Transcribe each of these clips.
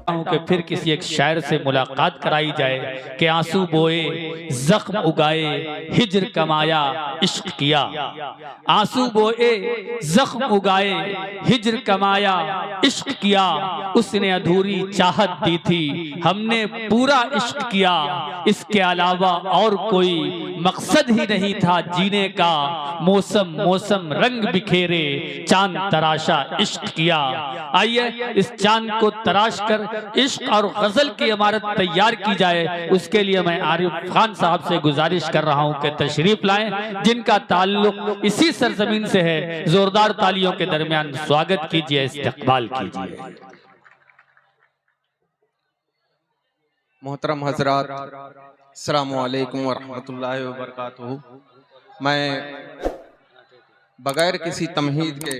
हूँ कि फिर किसी एक शायर से मुलाकात कराई जाए कि आंसू बोए जख्म उगाए हिज्र कमाया इश्क किया, आंसू बोए जख्म उगाए हिज्र कमाया इश्क किया, उसने अधूरी चाहत दी थी हमने पूरा इश्क किया, इसके अलावा और कोई मकसद ही नहीं था जीने का, मौसम मौसम रंग बिखेरे चांद तराशा इश्क किया। आइए इस चांद को तराश कर इश्क और गजल की इमारत तैयार की जाए। उसके लिए मैं आरिफ खान साहब से गुजारिश कर रहा हूं कि तशरीफ लाएं, जिनका ताल्लुक इसी सरजमीन से है। जोरदार तालियों के दरमियान स्वागत कीजिए, इस्तकबाल कीजिए। मोहतरम हजरात, अस्सलामु अलैकुम व रहमतुल्लाहि व बरकातुहू। मैं बगैर किसी तमहीद के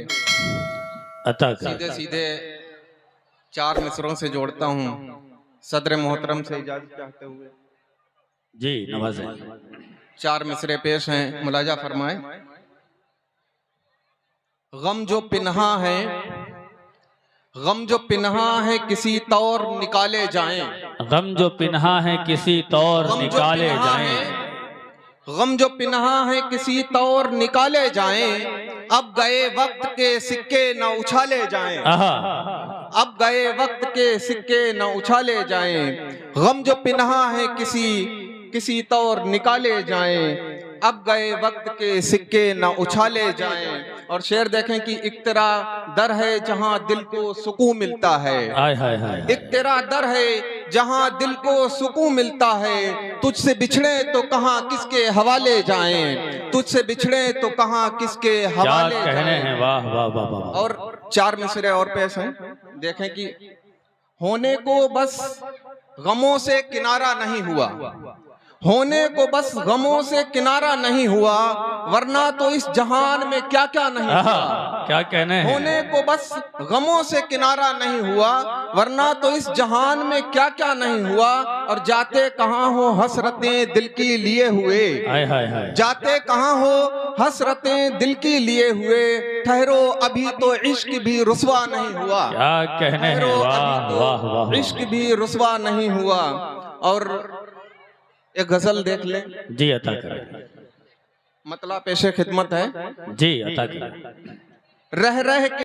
सीधे सीधे 4 मिसरों से जोड़ता हूँ। सदर मोहतरम से इजाजत चाहते हुए जी नवाज़ें। 4 मिसरे पेश हैं, मुलाजा फरमाएं। गम जो पिन्हा है, गम जो पिन्हा है किसी तौर निकाले जाएं, गम जो पिन्हा है किसी तौर निकाले जाएं, गम जो पिन्हा है किसी तौर निकाले जाएं, अब गए वक्त के सिक्के न उछाले जाएं, अब गए वक्त के सिक्के न उछाले जाएं, गम जो पिन्हा है किसी तौर निकाले जाएं, अब गए वक्त के सिक्के न उछाले जाएं। और शेर देखें कि एक तेरा दर है जहां दिल को सुकून मिलता है, एक तेरा दर है जहां दिल को सुकून मिलता है, तुझसे बिछड़े तो कहां किसके हवाले जाएं, तुझसे बिछड़े तो कहां किसके हवाले जाएं। वाह वाह वाह वाह। और 4 मिसरे और पेश हैं, देखें कि होने को बस गमों से किनारा नहीं हुआ, होने को बस गमों से किनारा नहीं हुआ, वरना तो इस जहान में क्या क्या नहीं हुआ। क्या कहने हैं? होने को बस गमों से किनारा नहीं हुआ, वरना तो इस जहान में क्या क्या नहीं हुआ। और जाते कहाँ हो हसरतें दिल की लिए हुए, जाते कहाँ हो हसरतें दिल की लिए हुए, ठहरो अभी तो इश्क भी रुसवा नहीं हुआ। क्या कहने हैं? वाह वाह वाह। इश्क भी रुसवा नहीं हुआ। और एक गजल देख ले जी, अता करें। मतलब पेशे खिदमत है जी, अता करें। रह रह के